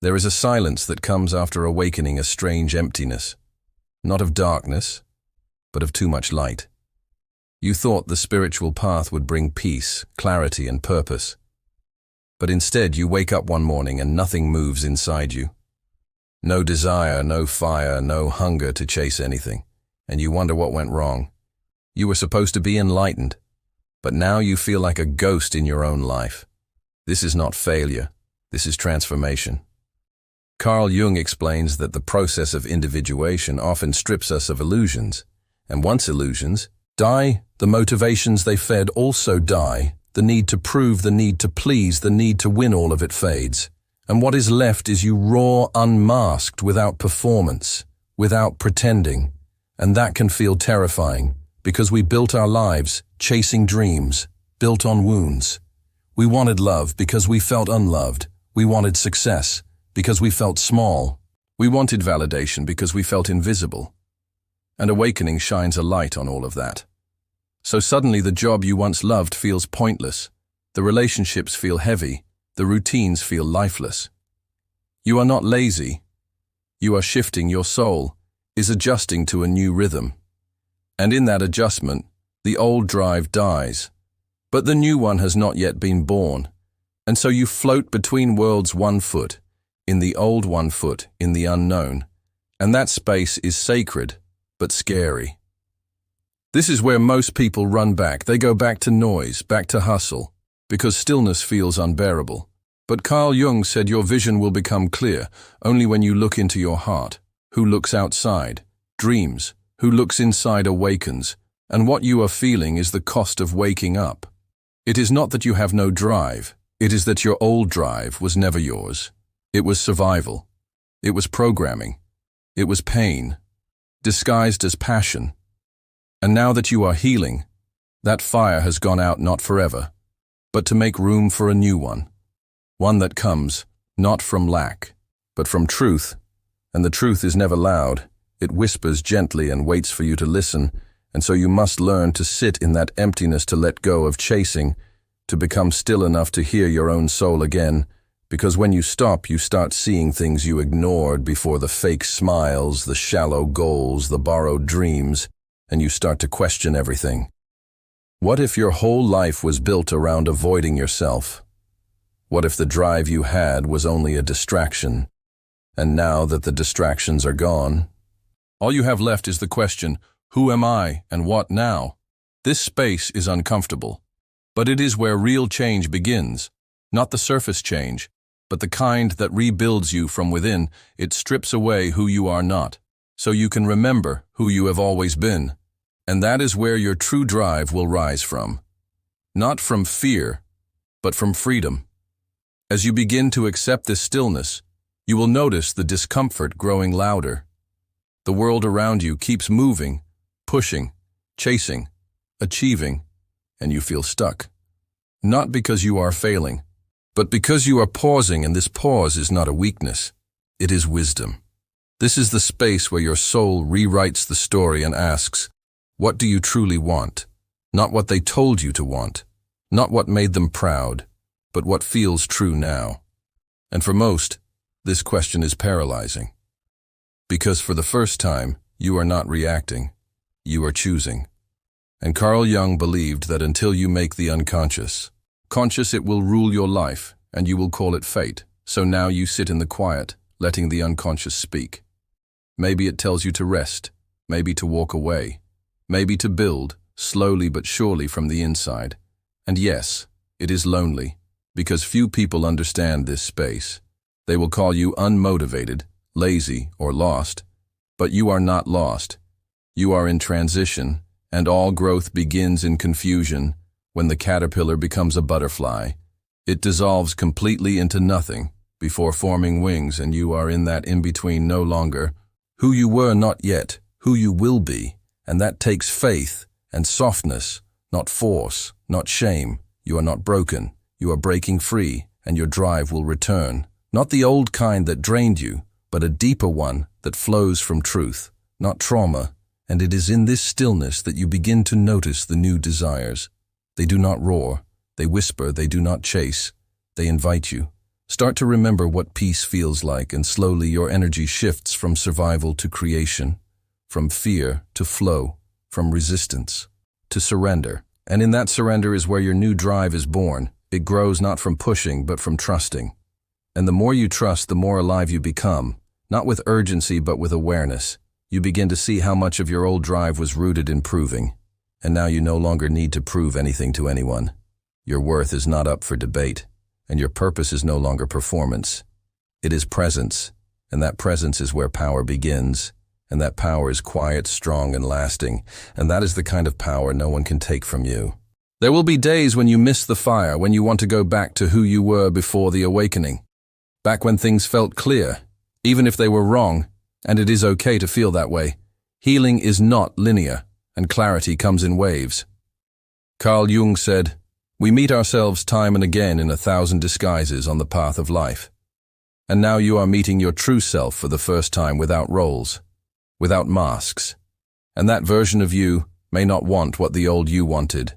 There is a silence that comes after awakening, a strange emptiness, not of darkness, but of too much light. You thought the spiritual path would bring peace, clarity, and purpose. But instead you wake up one morning and nothing moves inside you. No desire, no fire, no hunger to chase anything, and you wonder what went wrong. You were supposed to be enlightened, but now you feel like a ghost in your own life. This is not failure, this is transformation. Carl Jung explains that the process of individuation often strips us of illusions, and once illusions die, the motivations they fed also die. The need to prove, the need to please, the need to win, all of it fades. And what is left is you raw, unmasked, without performance, without pretending. And that can feel terrifying, because we built our lives chasing dreams, built on wounds. We wanted love because we felt unloved. We wanted success because we felt small. We wanted validation because we felt invisible. And awakening shines a light on all of that. So suddenly the job you once loved feels pointless. The relationships feel heavy. The routines feel lifeless. You are not lazy. You are shifting. Your soul is adjusting to a new rhythm. And in that adjustment, the old drive dies. But the new one has not yet been born. And so you float between worlds, 1 foot in the old, 1 foot in the unknown. And that space is sacred, but scary. This is where most people run back. They go back to noise, back to hustle, because stillness feels unbearable. But Carl Jung said your vision will become clear only when you look into your heart. Who looks outside dreams, who looks inside awakens, and what you are feeling is the cost of waking up. It is not that you have no drive, it is that your old drive was never yours. It was survival. It was programming. It was pain, disguised as passion. And now that you are healing, that fire has gone out not forever, but to make room for a new one. One that comes, not from lack, but from truth. And the truth is never loud. It whispers gently and waits for you to listen. And so you must learn to sit in that emptiness, to let go of chasing, to become still enough to hear your own soul again. Because when you stop, you start seeing things you ignored before, the fake smiles, the shallow goals, the borrowed dreams. And you start to question everything. What if your whole life was built around avoiding yourself? What if the drive you had was only a distraction? And now that the distractions are gone, all you have left is the question, who am I and what now? This space is uncomfortable, but it is where real change begins. Not the surface change, but the kind that rebuilds you from within. It strips away who you are not, so you can remember who you have always been. And that is where your true drive will rise from. Not from fear, but from freedom. As you begin to accept this stillness, you will notice the discomfort growing louder. The world around you keeps moving, pushing, chasing, achieving, and you feel stuck. Not because you are failing, but because you are pausing, and this pause is not a weakness, it is wisdom. This is the space where your soul rewrites the story and asks, what do you truly want? Not what they told you to want, not what made them proud, but what feels true now. And for most, this question is paralyzing. Because for the first time, you are not reacting, you are choosing. And Carl Jung believed that until you make the unconscious conscious, it will rule your life, and you will call it fate. So now you sit in the quiet, letting the unconscious speak. Maybe it tells you to rest, maybe to walk away, maybe to build, slowly but surely from the inside. And yes, it is lonely, because few people understand this space. They will call you unmotivated, lazy, or lost. But you are not lost. You are in transition, and all growth begins in confusion. When the caterpillar becomes a butterfly, it dissolves completely into nothing before forming wings, and you are in that in-between, no longer who you were, not yet who you will be. And that takes faith and softness, not force, not shame. You are not broken. You are breaking free, and your drive will return. Not the old kind that drained you, but a deeper one that flows from truth, not trauma. And it is in this stillness that you begin to notice the new desires. They do not roar, they whisper, they do not chase. They invite you. Start to remember what peace feels like, and slowly your energy shifts from survival to creation, from fear to flow, from resistance to surrender. And in that surrender is where your new drive is born. It grows not from pushing, but from trusting. And the more you trust, the more alive you become, not with urgency, but with awareness. You begin to see how much of your old drive was rooted in proving. And now you no longer need to prove anything to anyone. Your worth is not up for debate, and your purpose is no longer performance. It is presence, and that presence is where power begins. And that power is quiet, strong, and lasting, and that is the kind of power no one can take from you. There will be days when you miss the fire, when you want to go back to who you were before the awakening. Back when things felt clear, even if they were wrong, and it is okay to feel that way. Healing is not linear, and clarity comes in waves. Carl Jung said, "We meet ourselves time and again in 1,000 disguises on the path of life." And now you are meeting your true self for the first time, without roles, without masks. And that version of you may not want what the old you wanted.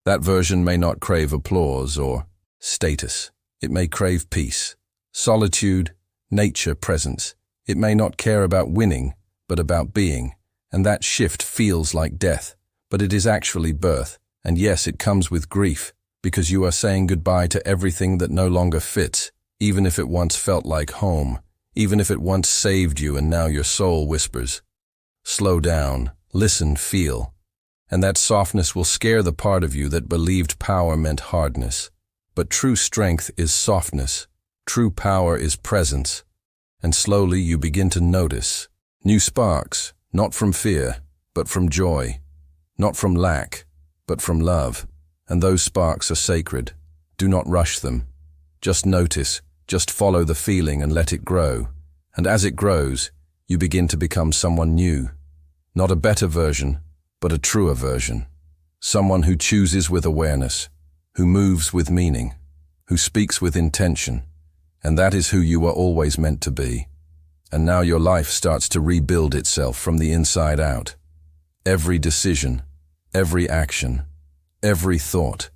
That version may not crave applause or status. It may crave peace, solitude, nature, presence. It may not care about winning, but about being. And that shift feels like death, but it is actually birth. And yes, it comes with grief, because you are saying goodbye to everything that no longer fits, even if it once felt like home. Even if it once saved you, and now your soul whispers. Slow down, listen, feel. And that softness will scare the part of you that believed power meant hardness. But true strength is softness. True power is presence. And slowly you begin to notice new sparks, not from fear, but from joy. Not from lack, but from love. And those sparks are sacred. Do not rush them. Just notice. Just follow the feeling and let it grow. And as it grows, you begin to become someone new. Not a better version, but a truer version. Someone who chooses with awareness, who moves with meaning, who speaks with intention. And that is who you were always meant to be. And now your life starts to rebuild itself from the inside out. Every decision, every action, every thought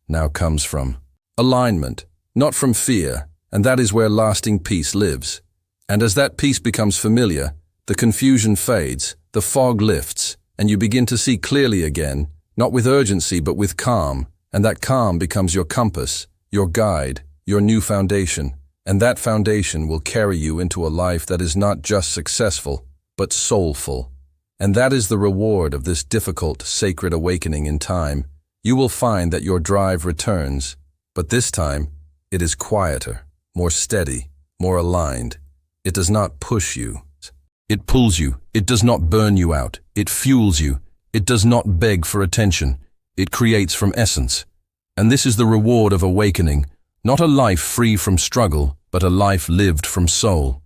now comes from alignment, not from fear. And that is where lasting peace lives. And as that peace becomes familiar, the confusion fades, the fog lifts, and you begin to see clearly again, not with urgency but with calm. And that calm becomes your compass, your guide, your new foundation. And that foundation will carry you into a life that is not just successful, but soulful. And that is the reward of this difficult, sacred awakening in time. You will find that your drive returns, but this time it is quieter, more steady, more aligned. It does not push you. It pulls you. It does not burn you out. It fuels you. It does not beg for attention. It creates from essence. And this is the reward of awakening, not a life free from struggle, but a life lived from soul.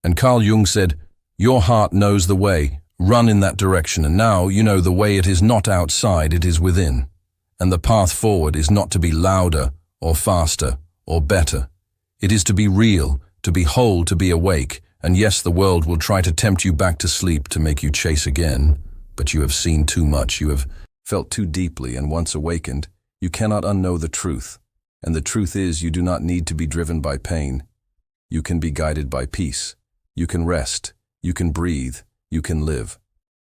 And Carl Jung said, "Your heart knows the way. Run in that direction, and now you know the way. It is not outside, it is within. And the path forward is not to be louder or faster or better. It is to be real, to be whole, to be awake. And yes, the world will try to tempt you back to sleep, to make you chase again. But you have seen too much, you have felt too deeply, and once awakened, you cannot unknow the truth. And the truth is, you do not need to be driven by pain. You can be guided by peace. You can rest. You can breathe. You can live.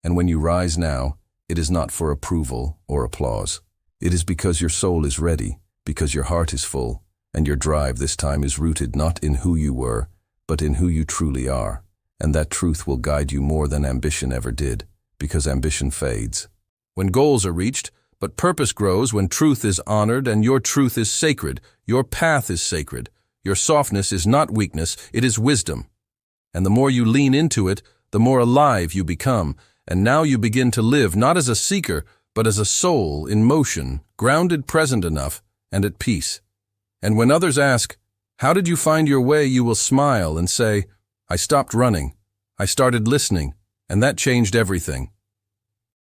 And when you rise now, it is not for approval or applause. It is because your soul is ready, because your heart is full, and your drive this time is rooted not in who you were, but in who you truly are. And that truth will guide you more than ambition ever did, because ambition fades. When goals are reached, but purpose grows when truth is honored, and your truth is sacred. Your path is sacred. Your softness is not weakness, it is wisdom. And the more you lean into it, the more alive you become. And now you begin to live not as a seeker, but as a soul in motion, grounded, present enough, and at peace. And when others ask, "How did you find your way?" you will smile and say, "I stopped running. I started listening, and that changed everything."